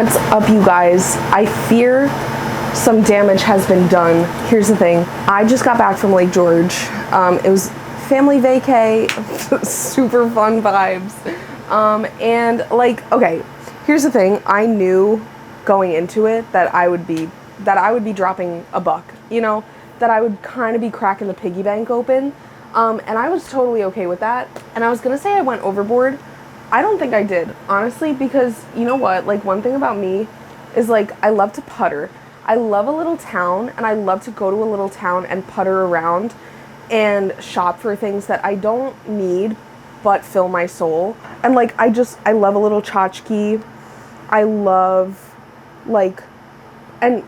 What's up, you guys? I fear some damage has been done. Here's the thing. I just got back from Lake George. It was family vacay, super fun vibes. And like, okay, here's the thing. I knew going into it that I would be dropping a buck, you know, that I would kind of be cracking the piggy bank open. And I was totally okay with that. And I was gonna say I went overboard. I don't think I did, honestly, because you know what? Like, one thing about me is, like, I love to putter. I love a little town, and I love to go to a little town and putter around and shop for things that I don't need but fill my soul. And, like, I love a little tchotchke. I love, like, and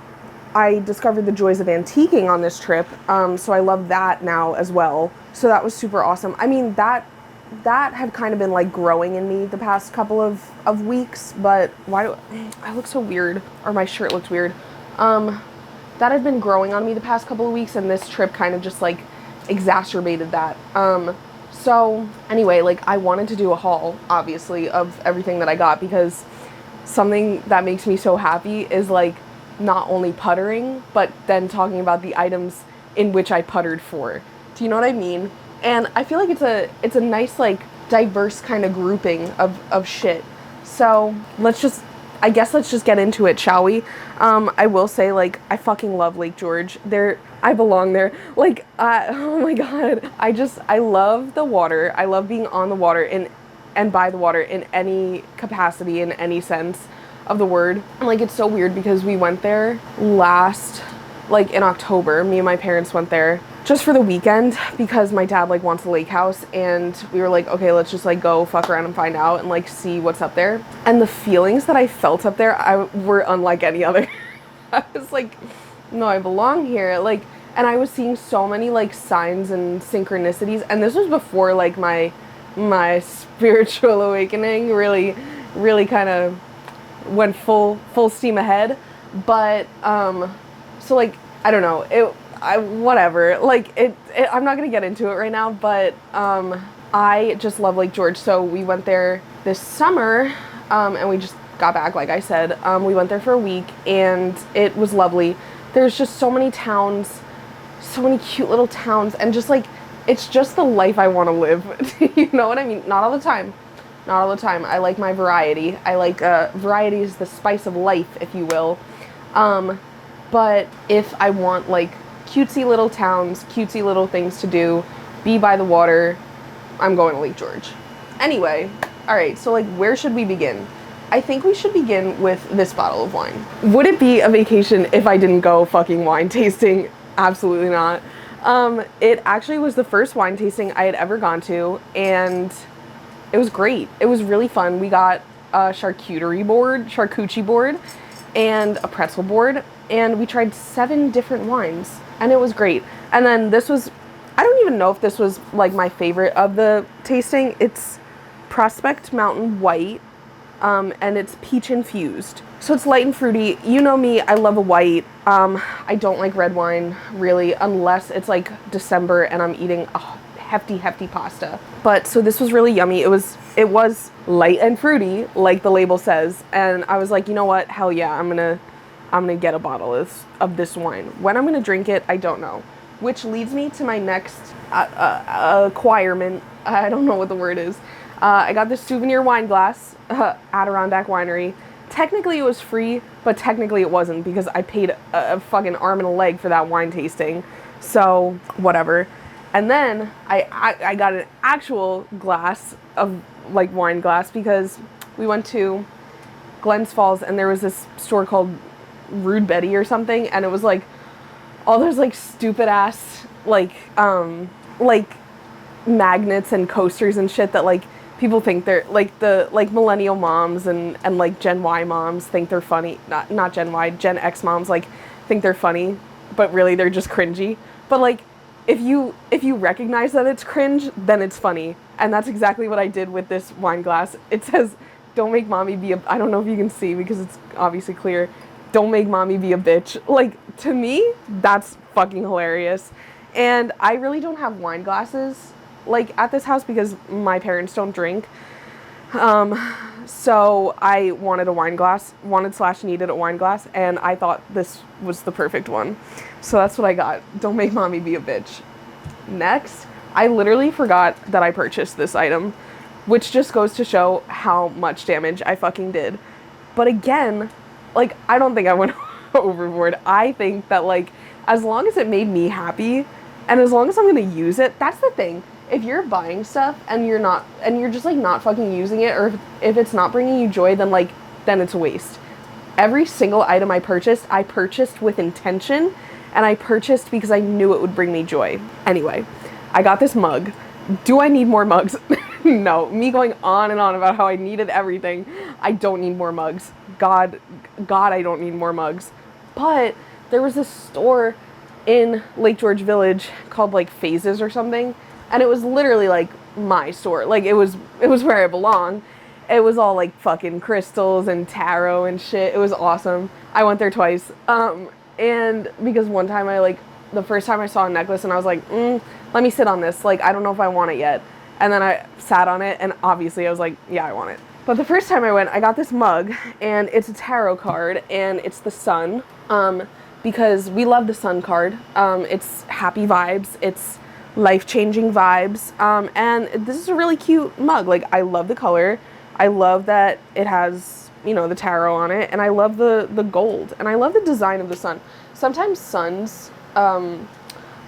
I discovered the joys of antiquing on this trip, so I love that now as well. So that was super awesome. I mean, that had kind of been like growing in me the past couple of weeks, but why do I look so weird, or my shirt looks weird? That had been growing on me the past couple of weeks, and this trip kind of just like exacerbated that. So anyway, like, I wanted to do a haul, obviously, of everything that I got, because something that makes me so happy is like not only puttering, but then talking about the items in which I puttered for. Do you know what I mean? And I feel like it's a nice, like, diverse kind of grouping of shit. So let's just get into it, shall we? I will say, like, I fucking love Lake George. I belong there. Like, oh my God. I love the water. I love being on the water and by the water in any capacity, in any sense of the word. And, like, it's so weird because we went there like in October. Me and my parents went there just for the weekend because my dad like wants a lake house, and we were like, okay, let's just like go fuck around and find out and like see what's up there. And the feelings that I felt up there were unlike any other. I was like, no, I belong here. Like, and I was seeing so many like signs and synchronicities, and this was before like my spiritual awakening really kind of went full steam ahead. But so like, I don't know, whatever, like, I'm not gonna get into it right now, but I just love Lake George. So we went there this summer, and we just got back, like I said. We went there for a week, and it was lovely. There's just so many towns, so many cute little towns, and just like, it's just the life I want to live. You know what I mean? Not all the time. I like my variety. I like variety is the spice of life, if you will. But if I want like cutesy little towns, cutesy little things to do, be by the water, I'm going to Lake George. Anyway, all right, so like, where should we begin? I think we should begin with this bottle of wine. Would it be a vacation if I didn't go fucking wine tasting? Absolutely not. It actually was the first wine tasting I had ever gone to, and it was great. It was really fun. We got a charcuterie board, and a pretzel board, and we tried 7 different wines, and it was great. And then this was, I don't even know if this was like my favorite of the tasting. It's Prospect Mountain White, and it's peach infused. So it's light and fruity. You know me, I love a white. I don't like red wine, really, unless it's like December and I'm eating a hefty pasta. But so this was really yummy. It was light and fruity, like the label says, and I was like, you know what, hell yeah, I'm gonna get a bottle of this wine. When I'm gonna drink it, I don't know. Which leads me to my next acquirement. I don't know what the word is. I got this souvenir wine glass, Adirondack Winery. Technically it was free, but technically it wasn't, because I paid a fucking arm and a leg for that wine tasting. So whatever. And then I got an actual glass of like wine glass, because we went to Glens Falls and there was this store called Rude Betty or something, and it was like all those like stupid ass like magnets and coasters and shit that like people think they're like, the like millennial moms and like Gen Y moms think they're funny. Not Gen Y, Gen X moms like think they're funny, but really they're just cringy. But like, if you recognize that it's cringe, then it's funny. And that's exactly what I did with this wine glass. It says, don't make mommy be a, I don't know if you can see because it's obviously clear, don't make mommy be a bitch. Like, to me, that's fucking hilarious. And I really don't have wine glasses like at this house because my parents don't drink. So I wanted a wine glass, needed a wine glass, and I thought this was the perfect one. So that's what I got. Don't make mommy be a bitch. Next, I literally forgot that I purchased this item, which just goes to show how much damage I fucking did. But again, like, I don't think I went overboard. I think that, like, as long as it made me happy, and as long as I'm gonna use it, that's the thing. If you're buying stuff and you're just like not fucking using it, or if it's not bringing you joy, then it's a waste. Every single item I purchased with intention, and I purchased because I knew it would bring me joy. Anyway, I got this mug. Do I need more mugs? No, me going on and on about how I needed everything. I don't need more mugs. God, I don't need more mugs. But there was this store in Lake George Village called like Phases or something, and it was literally like my store. Like it was where I belong. It was all like fucking crystals and tarot and shit. It was awesome. I went there twice. And because one time the first time I saw a necklace and I was like, let me sit on this. Like, I don't know if I want it yet. And then I sat on it and obviously I was like, yeah, I want it. But the first time I went, I got this mug and it's a tarot card and it's the sun. Because we love the sun card. It's happy vibes. It's life-changing vibes. And this is a really cute mug. Like, I love the color. I love that it has, you know, the tarot on it. And I love the gold. And I love the design of the sun. Sometimes suns,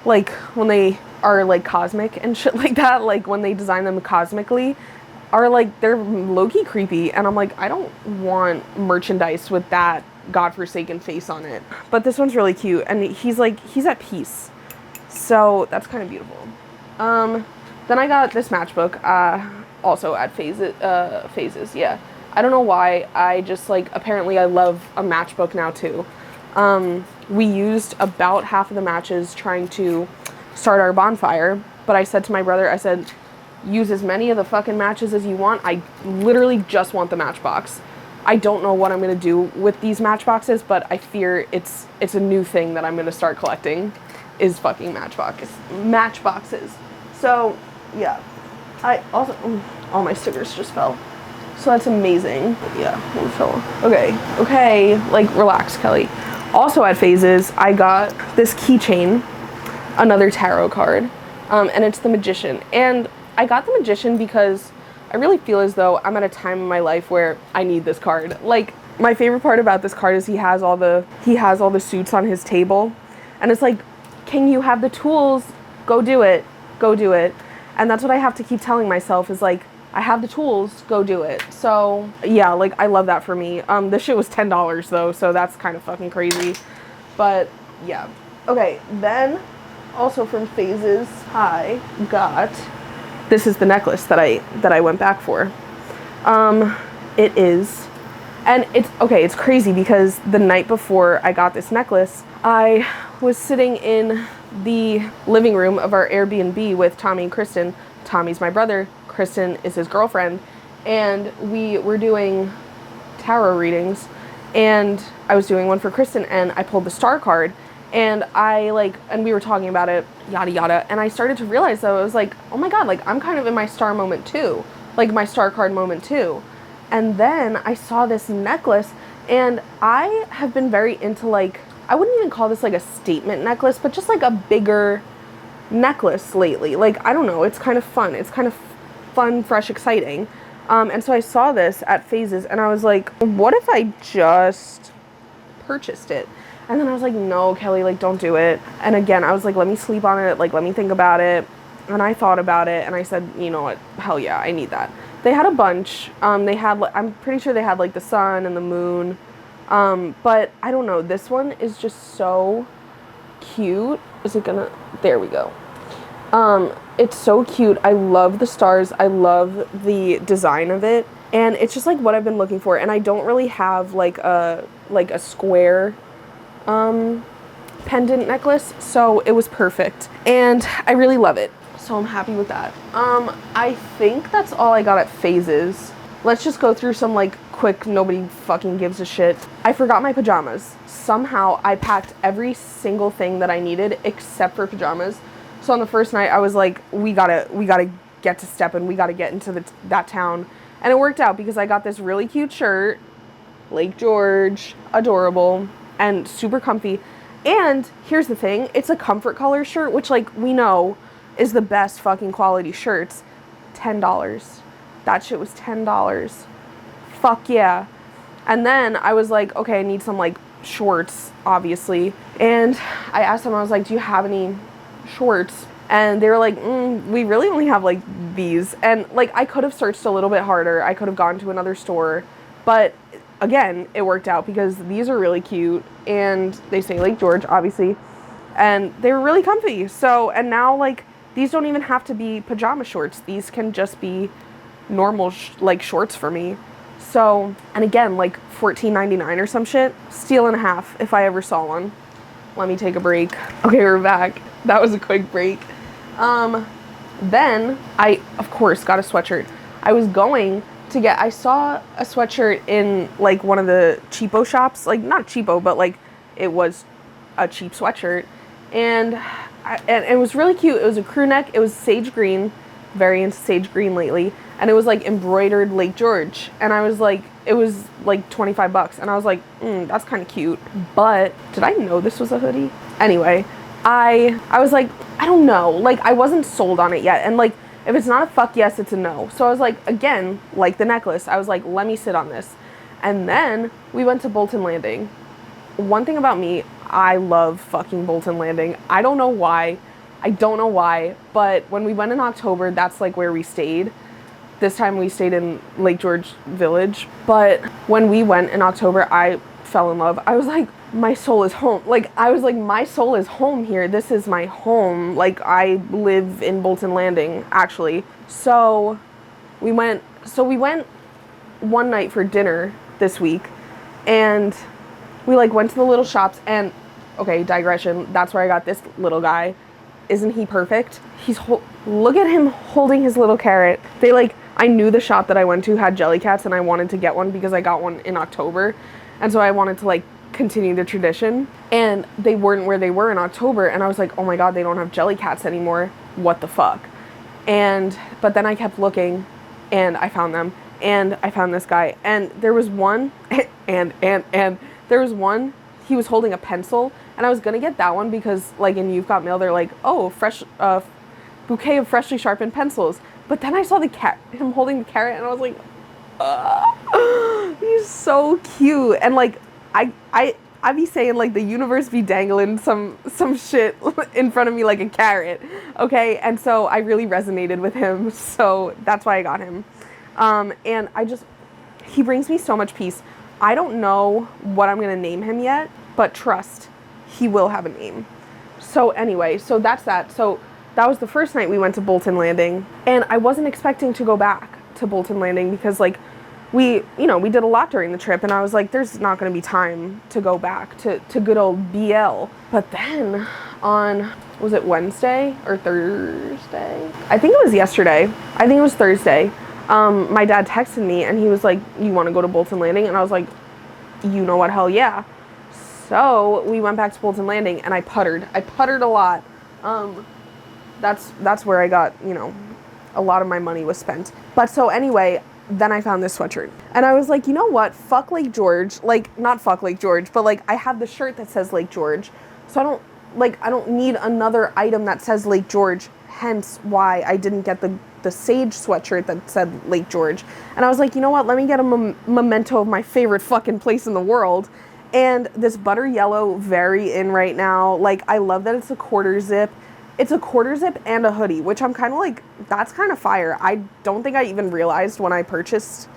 like when they are like cosmic and shit like that, like when they design them cosmically, are like, they're low-key creepy. And I'm like, I don't want merchandise with that godforsaken face on it. But this one's really cute. And he's at peace. So that's kind of beautiful. Then I got this matchbook, also at Phases, yeah. I don't know why, I just like, apparently I love a matchbook now too. We used about half of the matches trying to start our bonfire, but I said to my brother, I said, use as many of the fucking matches as you want. I literally just want the matchbox. I don't know what I'm gonna do with these matchboxes, but I fear it's a new thing that I'm gonna start collecting, is fucking matchboxes. So yeah, I also, all my stickers just fell. So that's amazing. Yeah, one fell. Okay, like relax, Kelly. Also at Phases, I got this keychain, another tarot card, and it's the Magician. And I got the Magician because I really feel as though I'm at a time in my life where I need this card. Like, my favorite part about this card is he has all the suits on his table, and it's like, can you have the tools? Go do it. Go do it. And that's what I have to keep telling myself, is like, I have the tools, go do it. So yeah, like, I love that for me. This shit was $10 though, so that's kind of fucking crazy. But yeah. Okay, then also from Phases, I got, this is the necklace that I went back for. It is, and it's crazy because the night before I got this necklace, I was sitting in the living room of our Airbnb with Tommy and Kristen. Tommy's my brother, Kristen is his girlfriend, and we were doing tarot readings, and I was doing one for Kristen, and I pulled the star card, and and we were talking about it, yada yada, and I started to realize, though, I was like, oh my god, like, I'm kind of in my star moment too, like my star card moment too. And then I saw this necklace, and I have been very into, like, I wouldn't even call this like a statement necklace, but just like a bigger necklace lately. Like, I don't know, it's kind of fun. It's kind of fun, fresh, exciting. And so I saw this at Phases, and I was like, what if I just purchased it? And then I was like, no, Kelly, like, don't do it. And again, I was like, let me sleep on it, like, let me think about it. And I thought about it, and I said, you know what, hell yeah, I need that. They had a bunch. They had, I'm pretty sure they had like the sun and the moon. But I don't know, this one is just so cute. Is it gonna, there we go. It's so cute. I love the stars. I love the design of it. And it's just like what I've been looking for. And I don't really have like a square, pendant necklace. So it was perfect. And I really love it. So I'm happy with that. I think that's all I got at Phases. Let's just go through some like quick, nobody fucking gives a shit. I forgot my pajamas. Somehow I packed every single thing that I needed except for pajamas. So on the first night I was like, we gotta get to Steppen. We gotta get into that town And it worked out because I got this really cute shirt, Lake George, adorable, and super comfy. And here's the thing, it's a comfort color shirt, which like we know is the best fucking quality shirts. $10. That shit was $10. Fuck yeah. And then I was like, okay, I need some like shorts, obviously. And I asked them, I was like, do you have any shorts? And they were like, we really only have like these. And like, I could have searched a little bit harder. I could have gone to another store, but again, it worked out because these are really cute and they say Lake George, obviously, and they were really comfy. So, and now like these don't even have to be pajama shorts. These can just be normal like shorts for me. So, and again, like $14.99 or some shit, steal and a half if I ever saw one. Let me take a break. Okay, we're back. That was a quick break. Then I, of course, got a sweatshirt. I saw a sweatshirt in like one of the cheapo shops, like not cheapo, but like it was a cheap sweatshirt. And it was really cute. It was a crew neck. It was sage green, very into sage green lately. And it was like embroidered Lake George. And I was like, it was like $25. And I was like, that's kind of cute. But did I know this was a hoodie? Anyway, I was like, I don't know. Like I wasn't sold on it yet. And like, if it's not a fuck yes, it's a no. So I was like, again, like the necklace, I was like, let me sit on this. And then we went to Bolton Landing. One thing about me, I love fucking Bolton Landing. I don't know why, but when we went in October, that's like where we stayed. This time we stayed in Lake George Village. But when we went in October, I fell in love. I was like, my soul is home. Like, I was like, my soul is home here. This is my home. Like, I live in Bolton Landing, actually. So we went one night for dinner this week, and we like went to the little shops, and okay, digression, that's where I got this little guy. Isn't he perfect? Look at him holding his little carrot. I knew the shop that I went to had Jellycats, and I wanted to get one because I got one in October. And so I wanted to like continue the tradition, and they weren't where they were in October, and I was like, oh my god, they don't have Jellycats anymore. What the fuck? But then I kept looking, and I found them, and I found this guy, and there was one, and there was one, he was holding a pencil, and I was gonna get that one because like in You've Got Mail, they're like, oh, fresh bouquet of freshly sharpened pencils. But then I saw him holding the carrot, and I was like, he's so cute. And like I be saying like the universe be dangling some shit in front of me like a carrot, okay? And so I really resonated with him, so that's why I got him. And he brings me so much peace. I don't know what I'm gonna name him yet, but trust, he will have a name. So anyway, so that's that. So that was the first night we went to Bolton Landing, and I wasn't expecting to go back to Bolton Landing because like we did a lot during the trip, and I was like, there's not going to be time to go back to good old BL. But then on, was it Wednesday or Thursday? I think it was yesterday. I think it was Thursday. My dad texted me, and he was like, you want to go to Bolton Landing? And I was like, you know what, hell yeah. So we went back to Bolton Landing, and I puttered a lot. That's where I got, a lot of my money was spent. But so anyway, then I found this sweatshirt, and I was like, you know what, fuck Lake George. Like, not fuck Lake George, but like I have the shirt that says Lake George, so I don't need another item that says Lake George, hence why I didn't get the sage sweatshirt that said Lake George. And I was like, you know what, let me get a memento of my favorite fucking place in the world. And this butter yellow, very in right now. Like, I love that it's a quarter zip. It's a quarter zip and a hoodie, which I'm kind of like, that's kind of fire. I don't think I even realized when I purchased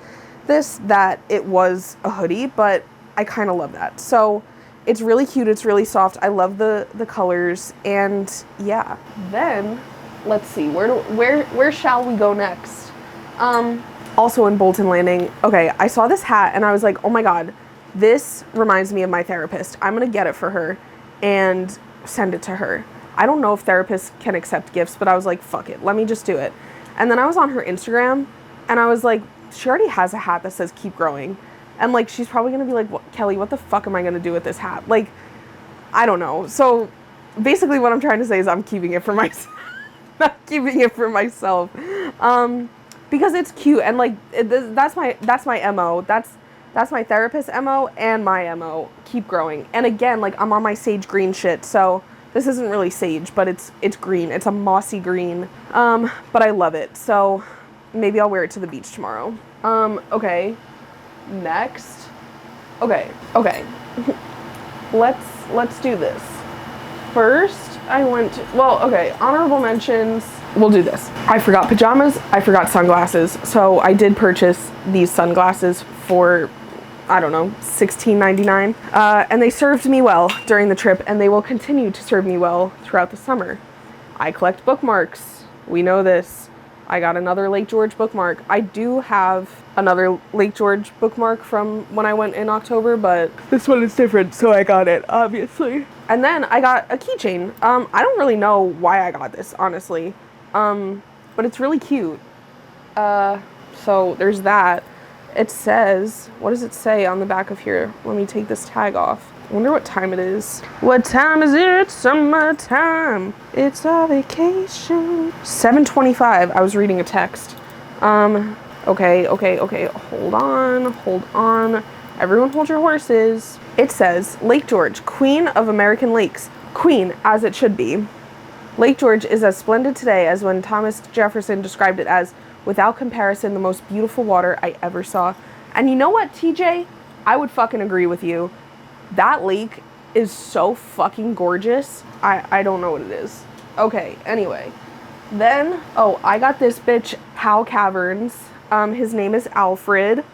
this that it was a hoodie, but I kind of love that. So it's really cute. It's really soft. I love the colors, and yeah. Then let's see, where shall we go next? Also in Bolton Landing. Okay, I saw this hat, and I was like, oh my god, this reminds me of my therapist. I'm gonna get it for her and send it to her. I don't know if therapists can accept gifts, but I was like, fuck it, let me just do it. And then I was on her Instagram, and I was like, she already has a hat that says keep growing. And like, she's probably gonna be like, Kelly, what the fuck am I gonna do with this hat? Like, I don't know. So basically what I'm trying to say is I'm keeping it for myself. Not keeping it for myself. because it's cute, and like that's my MO. That's my therapist MO and my MO. Keep growing. And again, like I'm on my sage green shit, so this isn't really sage, but it's green. It's a mossy green. But I love it. So maybe I'll wear it to the beach tomorrow. Okay. Next. Okay. Let's do this. First, honorable mentions. We'll do this. I forgot pajamas. I forgot sunglasses. So I did purchase these sunglasses for, I don't know, $16.99. And they served me well during the trip, and they will continue to serve me well throughout the summer. I collect bookmarks. We know this. I got another Lake George bookmark. I do have another Lake George bookmark from when I went in October, but this one is different, so I got it, obviously. And then I got a keychain. I don't really know why I got this, honestly. But it's really cute. So there's that. It says, what does it say on the back of here? Let me take this tag off. I wonder what time it is. What time is it? Summertime. It's a vacation. 7:25. I was reading a text. Okay. Hold on. Everyone hold your horses. It says, Lake George, Queen of American Lakes. Queen, as it should be. Lake George is as splendid today as when Thomas Jefferson described it as, without comparison, the most beautiful water I ever saw. And you know what, TJ? I would fucking agree with you. That lake is so fucking gorgeous. I don't know what it is. Okay, anyway. Then, I got this bitch, Hal Caverns. His name is Alfred.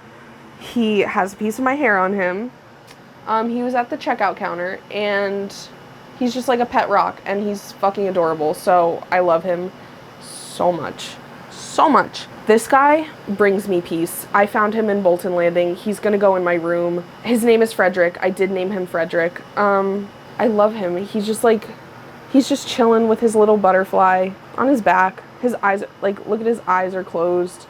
He has a piece of my hair on him. He was at the checkout counter, and he's just like a pet rock, and he's fucking adorable, so I love him so much. So much. This guy brings me peace. I found him in Bolton Landing. He's gonna go in my room. His name is Frederick. I did name him Frederick. I love him. He's just chilling with his little butterfly on his back. His eyes, like, look at his eyes are closed.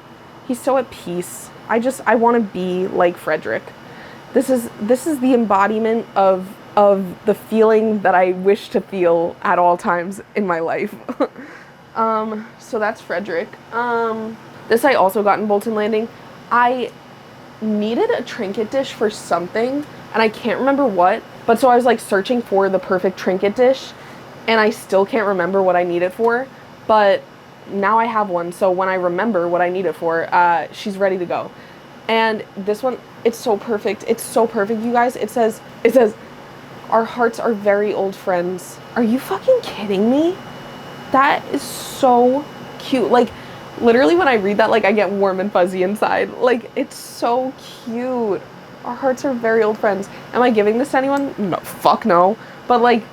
He's so at peace. I want to be like Frederick. This is the embodiment of the feeling that I wish to feel at all times in my life. So that's Frederick. This I also got in Bolton Landing. I needed a trinket dish for something, and I can't remember what, but so I was like searching for the perfect trinket dish, and I still can't remember what I need it for, but now I have one, so when I remember what I need it for, she's ready to go. And this one, it's so perfect. It's so perfect, you guys. It says, our hearts are very old friends. Are you fucking kidding me? That is so cute. Like, literally when I read that, like, I get warm and fuzzy inside. Like, it's so cute. Our hearts are very old friends. Am I giving this to anyone? No, fuck no. But, like,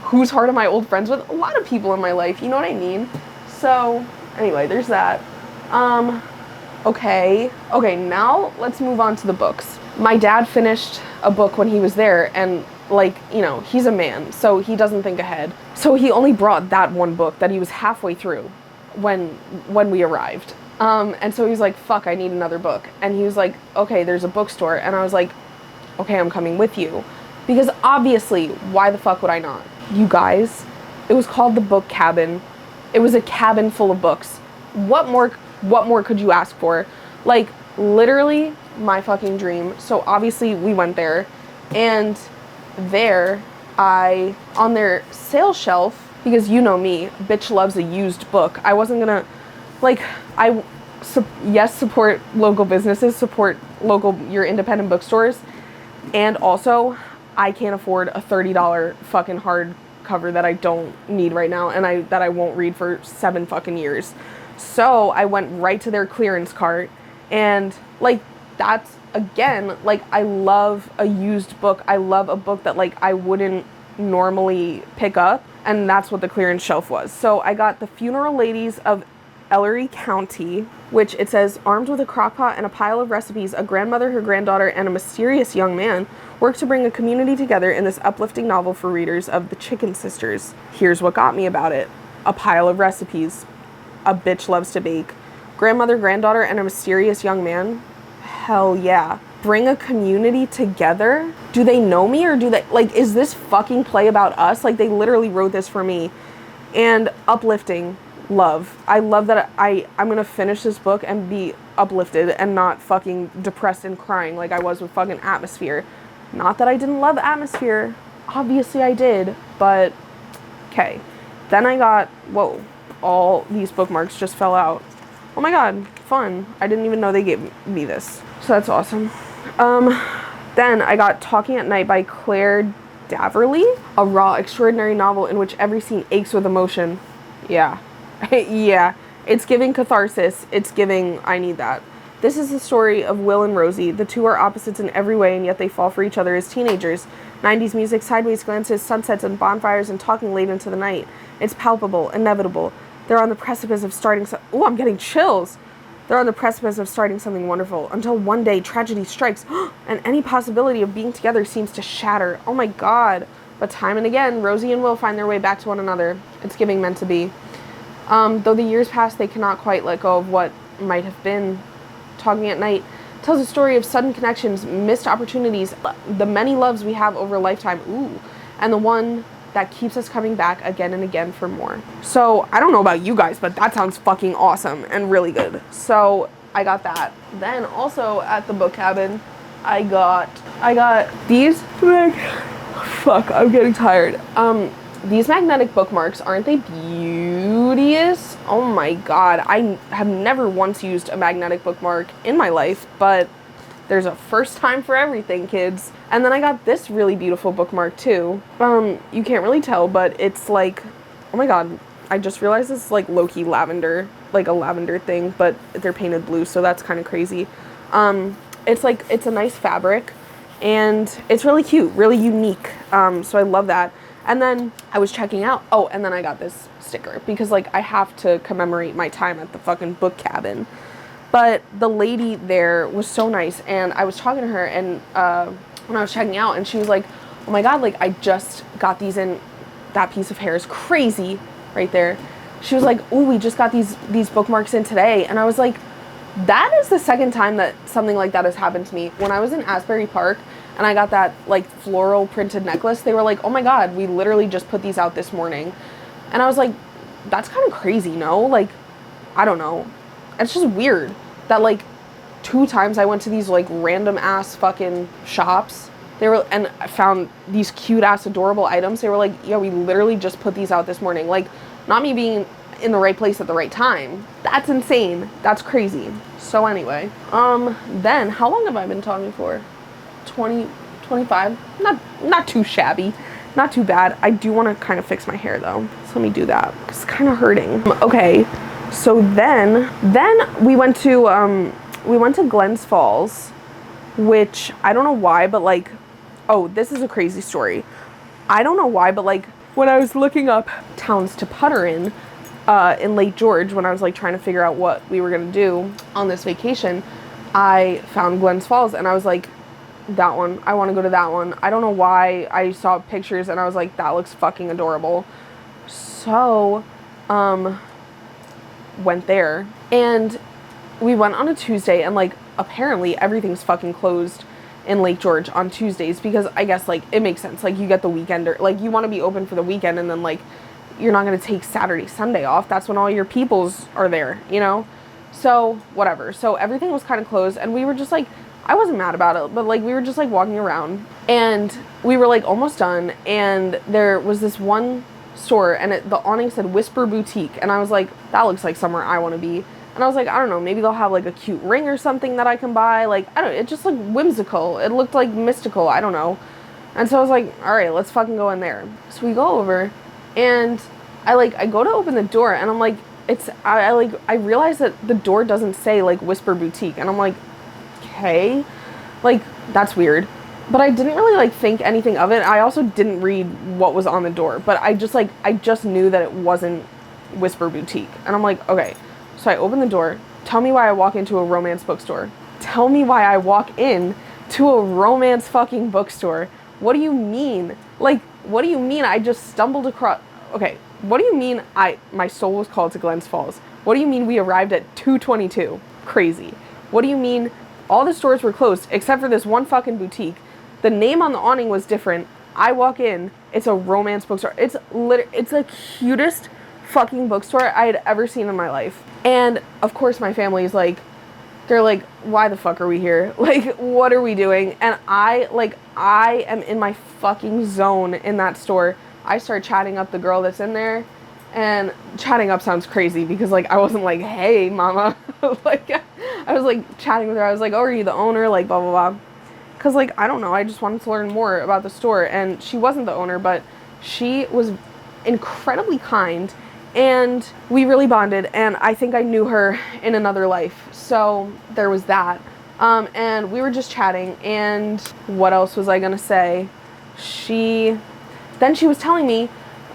whose heart am I old friends with? A lot of people in my life, you know what I mean? So, anyway, there's that. Okay, now let's move on to the books. My dad finished a book when he was there, and, like, you know, he's a man, so he doesn't think ahead. So he only brought that one book that he was halfway through when we arrived. And so he was like, fuck, I need another book. And he was like, okay, there's a bookstore. And I was like, okay, I'm coming with you. Because obviously, why the fuck would I not? You guys, it was called the Book Cabin. It was a cabin full of books. What more could you ask for? Like, literally my fucking dream. So obviously we went there, and there on their sale shelf, because you know me, bitch loves a used book. I wasn't gonna, like, yes, support local businesses, support your independent bookstores, and also I can't afford a $30 fucking hardcover that I don't need right now, and that I won't read for 7 fucking years. So I went right to their clearance cart, and, like, that's, again, like, I love a used book. I love a book that, like, I wouldn't normally pick up, and that's what the clearance shelf was. So I got The Funeral Ladies of Ellery County, which it says, armed with a crockpot and a pile of recipes, a grandmother, her granddaughter, and a mysterious young man work to bring a community together in this uplifting novel for readers of the Chicken Sisters. Here's what got me about it. A pile of recipes. A bitch loves to bake. Grandmother, granddaughter, and a mysterious young man? Hell yeah. Bring a community together? Do they know me, or do they, like, is this fucking play about us? Like, they literally wrote this for me. And uplifting. love. I love that I'm gonna finish this book and be uplifted and not fucking depressed and crying like I was with fucking Atmosphere. Not that I didn't love Atmosphere. Obviously I did, but okay. Then I got, whoa, all these bookmarks just fell out. Oh my god, fun. I didn't even know they gave me this. So that's awesome. Then I got Talking at Night by Claire Daverly, a raw, extraordinary novel in which every scene aches with emotion. Yeah. Yeah. It's giving catharsis. It's giving, I need that. This is the story of Will and Rosie. The two are opposites in every way, and yet they fall for each other as teenagers. 90s music, sideways glances, sunsets, and bonfires, and talking late into the night. It's palpable, inevitable. They're on the precipice of starting ooh, I'm getting chills. They're on the precipice of starting something wonderful, until one day tragedy strikes, and any possibility of being together seems to shatter. Oh my god. But time and again, Rosie and Will find their way back to one another. It's giving meant to be. Though the years pass, they cannot quite let go of what might have been. Talking at Night tells a story of sudden connections, missed opportunities, the many loves we have over a lifetime, ooh, and the one that keeps us coming back again and again for more. So, I don't know about you guys, but that sounds fucking awesome and really good. So, I got that. Then, also at the book cabin, I got these, fuck, I'm getting tired. These magnetic bookmarks, aren't they beauteous? Oh my god, I have never once used a magnetic bookmark in my life, but there's a first time for everything, kids. And then I got this really beautiful bookmark too. You can't really tell, but it's like, oh my god, I just realized this is like low-key lavender, like a lavender thing, but they're painted blue, so that's kind of crazy. It's like, it's a nice fabric, and it's really cute, really unique, so I love that. And then I was checking out, oh, and then I got this sticker, because, like, I have to commemorate my time at the fucking book cabin. But the lady there was so nice, and I was talking to her, and when I was checking out, and she was like, oh my god, like, I just got these in, that piece of hair is crazy, right there. She was like, ooh, we just got these bookmarks in today, and I was like, that is the second time that something like that has happened to me. When I was in Asbury Park, and I got that, like, floral printed necklace, they were like, oh my god, we literally just put these out this morning. And I was like, that's kind of crazy, no? Like, I don't know. It's just weird that, like, 2 times I went to these, like, random ass fucking shops. And I found these cute ass adorable items. They were like, yeah, we literally just put these out this morning. Like, not me being in the right place at the right time. That's insane. That's crazy. So anyway, then how long have I been talking for? 20, 25, not too shabby, not too bad. I do want to kind of fix my hair though, so let me do that. It's kind of hurting. Okay, so then we went to Glens Falls, which I don't know why, but like, oh, this is a crazy story. I don't know why, but like when I was looking up towns to putter in Lake George, when I was like trying to figure out what we were gonna do on this vacation, I found Glens Falls, and I was like, that one, I want to go to that one. I don't know why. I saw pictures and I was like, that looks fucking adorable. So went there, and we went on a Tuesday, and like apparently everything's fucking closed in Lake George on Tuesdays, because I guess like it makes sense, like you get the weekender, like you want to be open for the weekend, and then like you're not going to take Saturday, Sunday off. That's when all your peoples are there, you know? So whatever. So everything was kind of closed, and we were just like, I wasn't mad about it, but like we were just like walking around, and we were like almost done, and there was this one store, and the awning said Whisper Boutique, and I was like, that looks like somewhere I want to be. And I was like, I don't know, maybe they'll have like a cute ring or something that I can buy. Like, I don't know, it just looked whimsical. It looked like mystical. I don't know. And so I was like, all right, let's fucking go in there. So we go over, and I go to open the door, and I'm like, I realize that the door doesn't say like Whisper Boutique, and I'm like, okay, like that's weird. But I didn't really like think anything of it. I also didn't read what was on the door, but I just knew that it wasn't Whisper Boutique. And I'm like, okay. So I open the door. Tell me why I walk into a romance bookstore. Tell me why I walk in to a romance fucking bookstore. What do you mean? Like, what do you mean I just stumbled across? Okay, what do you mean my soul was called to Glens Falls? What do you mean we arrived at 2:22? Crazy. What do you mean all the stores were closed except for this one fucking boutique? The name on the awning was different. I walk in, it's a romance bookstore. It's the cutest fucking bookstore I had ever seen in my life. And of course my family's like, they're like, why the fuck are we here? Like, what are we doing? And I am in my fucking zone in that store. I start chatting up the girl that's in there, and chatting up sounds crazy because like I wasn't like, hey mama, like I was like chatting with her. I was like, oh, are you the owner? Like blah blah blah. Cause like I don't know, I just wanted to learn more about the store, and she wasn't the owner, but she was incredibly kind, and we really bonded, and I think I knew her in another life. So there was that. And we were just chatting, and what else was I gonna say? Then she was telling me,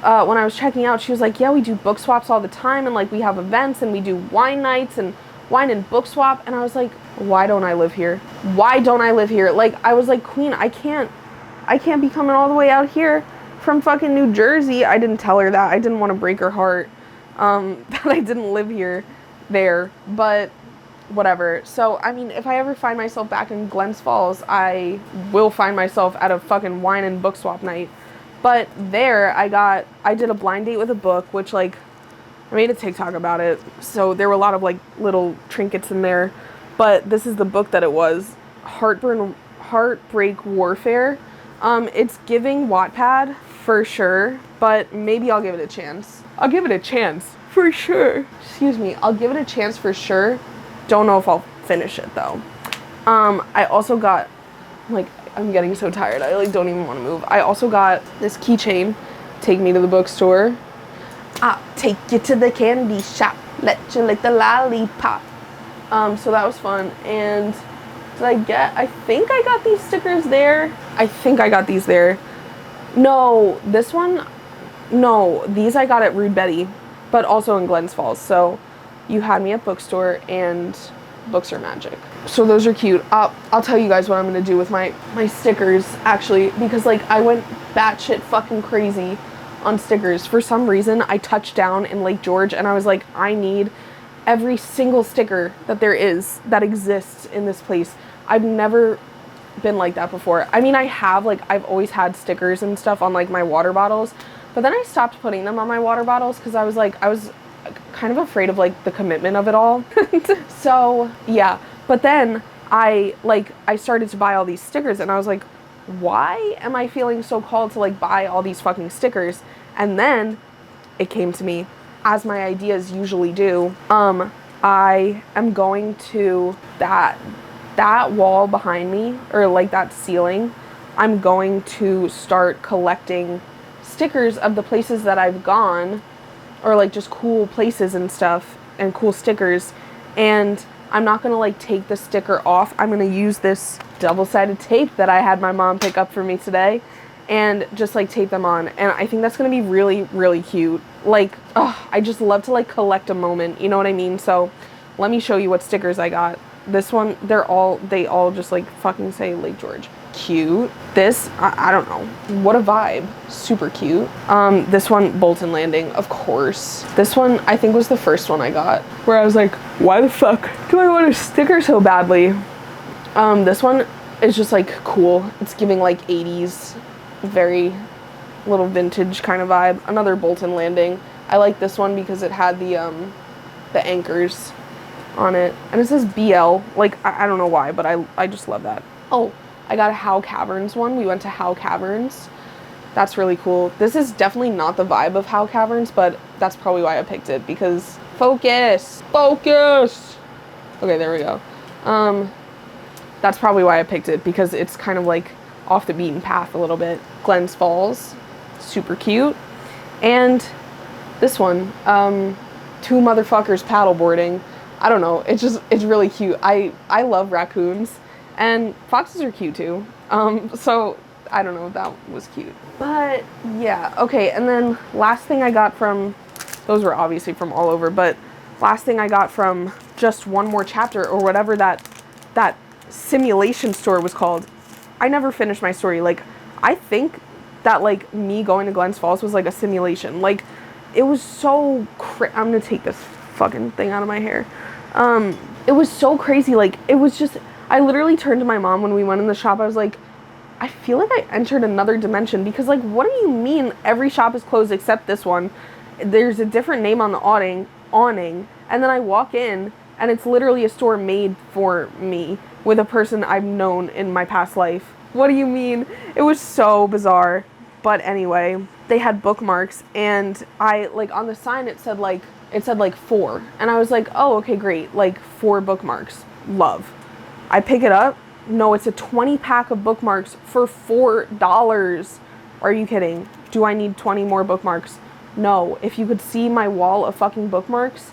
when I was checking out, she was like, yeah, we do book swaps all the time, and like we have events, and we do wine nights and wine and book swap. And I was like, why don't I live here? Why don't I live here? Like, I was like, Queen, I can't be coming all the way out here from fucking New Jersey. I didn't tell her that. I didn't want to break her heart, that I didn't live there, but whatever. So, I mean, if I ever find myself back in Glens Falls, I will find myself at a fucking wine and book swap night. But there, I did a blind date with a book, which, like, I made a TikTok about it. So there were a lot of, like, little trinkets in there. But this is the book that it was. Heartbreak Warfare. It's giving Wattpad for sure, but maybe I'll give it a chance. I'll give it a chance for sure. Excuse me. I'll give it a chance for sure. Don't know if I'll finish it, though. I also got, like, I'm getting so tired. I like don't even want to move. I also got this keychain. Take me to the bookstore. I'll take you to the candy shop. Let you lick the lollipop. So that was fun. And I think I got these stickers there. I think I got these there. No, this one, no, these I got at Rude Betty, but also in Glens Falls. So you had me at bookstore, and books are magic. So those are cute. I'll tell you guys what I'm gonna do with my stickers, actually, because like I went batshit fucking crazy on stickers. For some reason, I touched down in Lake George, and I was like, I need every single sticker that exists in this place. I've never been like that before. I mean, I've always had stickers and stuff on like my water bottles, but then I stopped putting them on my water bottles because I was kind of afraid of like the commitment of it all. So yeah, but then I started to buy all these stickers, and I was like, why am I feeling so called to like buy all these fucking stickers? And then it came to me, as my ideas usually do. I am going to that wall behind me, or like that ceiling, I'm going to start collecting stickers of the places that I've gone, or like just cool places and stuff, and cool stickers. And I'm not gonna like take the sticker off. I'm gonna use this double-sided tape that I had my mom pick up for me today, and just like tape them on. And I think that's gonna be really, really cute. Like, I just love to like collect a moment, you know what I mean? So let me show you what stickers I got. This one, they all just like fucking say Lake George. Cute. This, I don't know. What a vibe. Super cute. This one, Bolton Landing, of course. This one, I think, was the first one I got, where I was like, why the fuck do I want a sticker so badly? This one is just like cool. It's giving like 80s, very little vintage kind of vibe. Another Bolton Landing. I like this one because it had the anchors on it, and it says BL. Like, I don't know why, but I just love that. Oh, I got a Howe Caverns one. We went to Howe Caverns. That's really cool. This is definitely not the vibe of Howe Caverns, but that's probably why I picked it, because focus. Okay, there we go. That's probably why I picked it, because it's kind of like off the beaten path a little bit. Glens Falls, super cute. And this one, two motherfuckers paddleboarding. I don't know, it's really cute. I love raccoons, and foxes are cute too. So I don't know, that was cute. But yeah, okay, and then last thing I got from, those were obviously from all over, but last thing I got from Just One More Chapter, or whatever that simulation store was called. I never finished my story. Like, I think that like me going to Glens Falls was like a simulation. Like, it was so I'm gonna take this fucking thing out of my hair. It was so crazy. Like, it was just, I literally turned to my mom when we went in the shop. I was like, I feel like I entered another dimension, because like, what do you mean every shop is closed except this one? there's a different name on the awning, and then I walk in, and it's literally a store made for me with a person I've known in my past life. What do you mean? It was so bizarre. But anyway, they had bookmarks, and I, like, on the sign it said like 4, and I was like, oh, okay, great, like 4 bookmarks, love. I pick it up. No, it's a 20 pack of bookmarks for $4. Are you kidding? Do I need 20 more bookmarks? No. If you could see my wall of fucking bookmarks,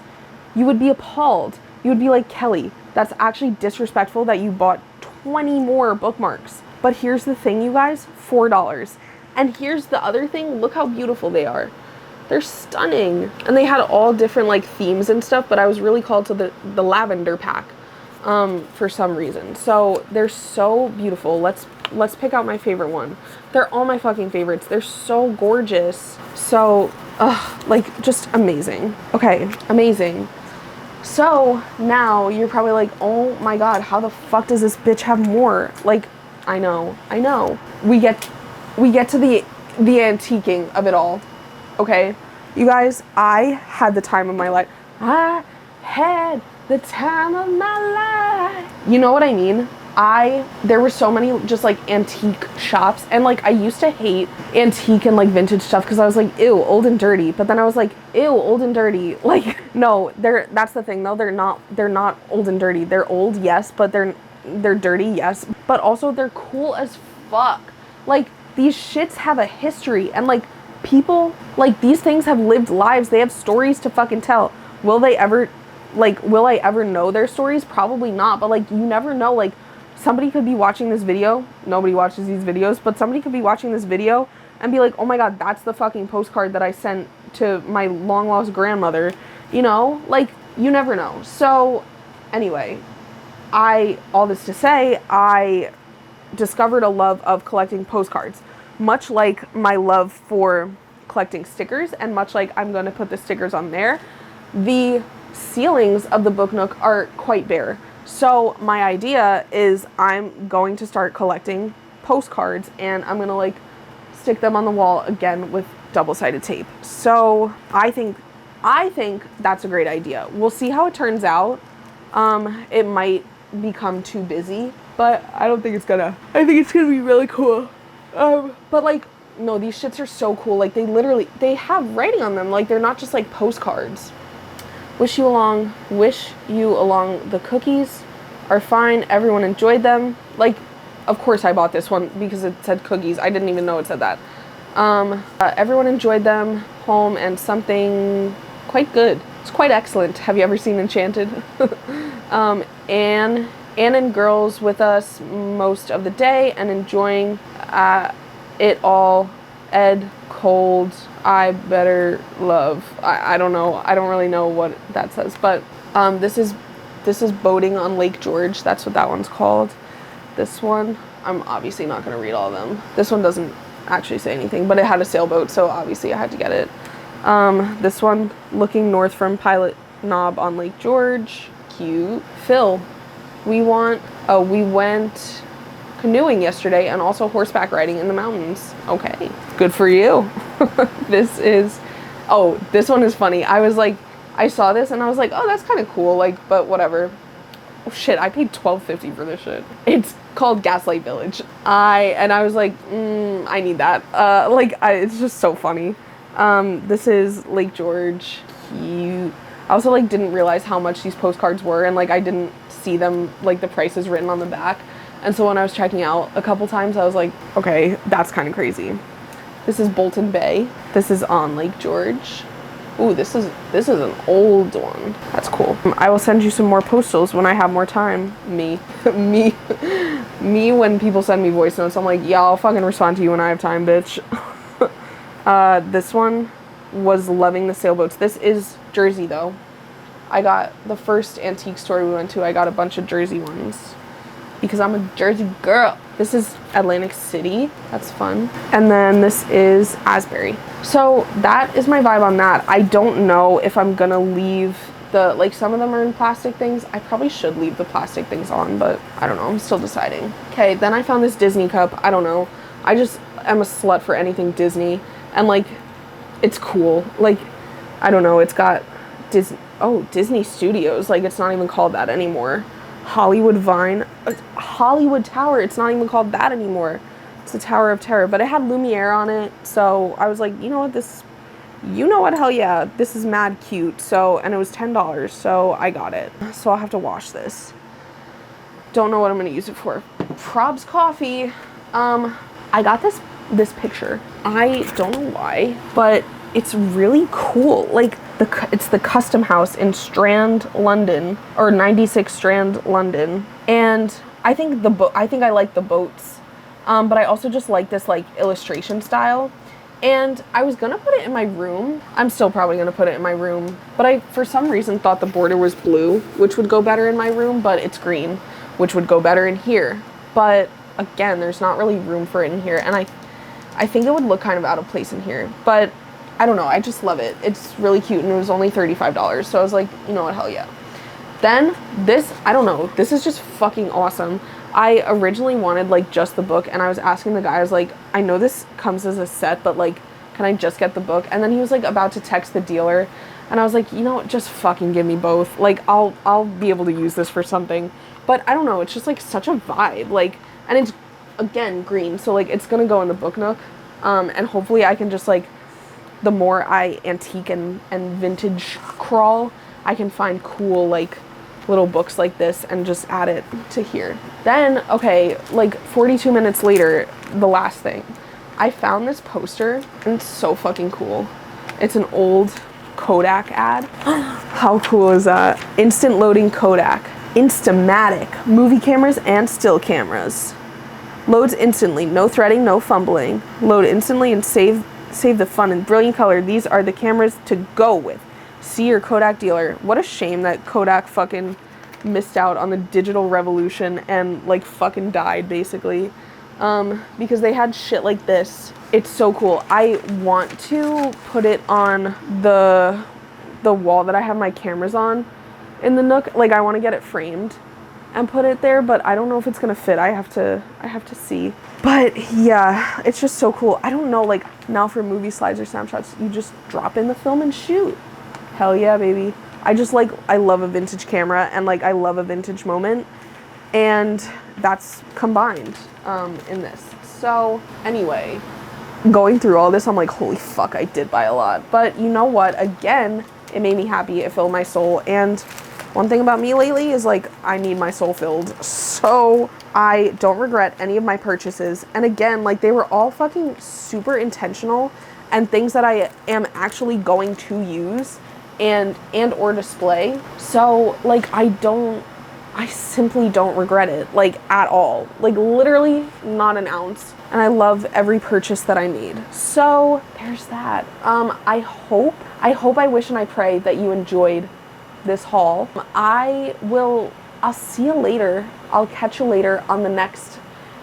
you would be appalled. You would be like, Kelly, that's actually disrespectful that you bought 20 more bookmarks. But here's the thing, you guys, $4. And here's the other thing, look how beautiful they are. They're stunning. And they had all different like themes and stuff, but I was really called to the lavender pack for some reason. So they're so beautiful. Let's pick out my favorite one. They're all my fucking favorites. They're so gorgeous. So, like, just amazing. Okay, amazing. So now you're probably like, oh my God, how the fuck does this bitch have more? Like, I know. We get to the antiquing of it all. Okay, you guys, I had the time of my life. I had the time of my life. You know what I mean? There were so many just like antique shops, and like I used to hate antique and like vintage stuff because I was like, ew, old and dirty. But then I was like, ew, old and dirty. Like, no, that's the thing though. They're not old and dirty. They're old, yes, but they're dirty, yes. But also they're cool as fuck. Like, these shits have a history, and like people, like, these things have lived lives. They have stories to fucking tell. Will I ever know their stories? Probably not, but like, you never know. Like, somebody could be watching this video. Nobody watches these videos, but somebody could be watching this video and be like, oh my God, that's the fucking postcard that I sent to my long lost grandmother. You know, like, you never know. So anyway, all this to say, I discovered a love of collecting postcards, much like my love for collecting stickers, and much like I'm going to put the stickers on there. The ceilings of the book nook are quite bare. So my idea is I'm going to start collecting postcards, and I'm going to like stick them on the wall again with double-sided tape. So I think that's a great idea. We'll see how it turns out. It might become too busy, but I don't think it's gonna. I think it's gonna be really cool. But like, no, these shits are so cool. Like, they have writing on them. Like, they're not just like postcards. Wish you along. The cookies are fine. Everyone enjoyed them. Like, of course I bought this one because it said cookies. I didn't even know it said that. Everyone enjoyed them. Home and something quite good. It's quite excellent. Have you ever seen Enchanted? Anne and girls with us most of the day and enjoying it all. Ed, cold, I better love. I don't know. I don't really know what that says, but this is boating on Lake George. That's what that one's called. This one, I'm obviously not going to read all of them. This one doesn't actually say anything, but it had a sailboat, so obviously I had to get it. This one, looking north from Pilot Knob on Lake George. Cute. Phil, we went canoeing yesterday and also horseback riding in the mountains. Okay, good for you. This one is funny. I saw this and I was like, oh, that's kind of cool, like, but whatever. Oh shit, I paid $12.50 for this shit. It's called Gaslight Village. I was like, I need that. It's just so funny. This is Lake George. Cute. I also like didn't realize how much these postcards were, and like I didn't see them, like the prices written on the back. And so when I was checking out a couple times, I was like, okay, that's kind of crazy. This is Bolton Bay. This is on Lake George. Ooh, this is an old one. That's cool. I will send you some more postals when I have more time. Me when people send me voice notes, I'm like, yeah, I'll fucking respond to you when I have time, bitch. This one was loving the sailboats. This is Jersey though. I got the first antique store we went to, I got a bunch of Jersey ones because I'm a Jersey girl. This is Atlantic City. That's fun. And then this is Asbury. So that is my vibe on that. I don't know if I'm gonna leave the, like, some of them are in plastic things. I probably should leave the plastic things on, but I don't know. I'm still deciding. Okay, then I found this Disney cup. I don't know. I just am a slut for anything Disney. And like, it's cool. Like, I don't know, it's got Disney Studios, like it's not even called that anymore. Hollywood Vine, Hollywood Tower, it's not even called that anymore. It's the Tower of Terror, but it had Lumiere on it, so I was like, you know what, hell yeah, this is mad cute. So, and it was $10, so I got it. So I'll have to wash this. Don't know what I'm gonna use it for. Probs coffee. I got this picture. I don't know why, but it's really cool. Like it's the Custom House in Strand, London, or 96 Strand, London. And I think I like the boats, but I also just like this like illustration style. And I was gonna put it in my room. I'm still probably gonna put it in my room, but I for some reason thought the border was blue, which would go better in my room, but it's green, which would go better in here. But again, there's not really room for it in here, and I think it would look kind of out of place in here, but I don't know, I just love it. It's really cute, and it was only $35, so I was like, you know what, hell yeah. Then this, I don't know, this is just fucking awesome. I originally wanted like just the book, and I was asking the guy, I was like, I know this comes as a set, but like, can I just get the book? And then he was like about to text the dealer, and I was like, you know what, just fucking give me both. Like, I'll be able to use this for something. But I don't know, it's just like such a vibe, like, and it's again green, so like it's gonna go in the book nook, and hopefully I can just like, the more I antique and vintage crawl, I can find cool like little books like this and just add it to here. Then, okay, like 42 minutes later, the last thing, I found this poster, and it's so fucking cool. It's an old Kodak ad. How cool is that? Instant loading Kodak. Instamatic. Movie cameras and still cameras. Loads instantly. No threading, no fumbling. Load instantly and save the fun in brilliant color. These are the cameras to go with. See your Kodak dealer. What a shame that Kodak fucking missed out on the digital revolution and like fucking died basically, because they had shit like this. It's so cool. I want to put it on the wall that I have my cameras on in the nook. Like I want to get it framed and put it there, but I don't know if it's gonna fit. I have to see. But yeah, it's just so cool. I don't know, like now for movie slides or snapshots, you just drop in the film and shoot. Hell yeah, baby. I love a vintage camera, and like I love a vintage moment, and that's combined in this. So anyway, going through all this, I'm like, holy fuck, I did buy a lot. But you know what? Again, it made me happy. It filled my soul. And one thing about me lately is like I need my soul filled. So I don't regret any of my purchases. And again, like they were all fucking super intentional and things that I am actually going to use and or display. So like I simply don't regret it, like at all, like literally not an ounce. And I love every purchase that I made. So there's that. I wish and I pray that you enjoyed this haul. I'll see you later. I'll catch you later on the next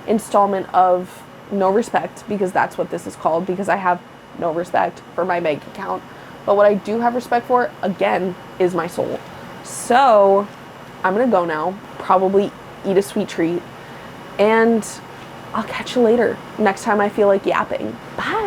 installment of No Respect, because that's what this is called, because I have no respect for my bank account. But what I do have respect for, again, is my soul. So I'm gonna go now, probably eat a sweet treat, and I'll catch you later next time I feel like yapping. Bye.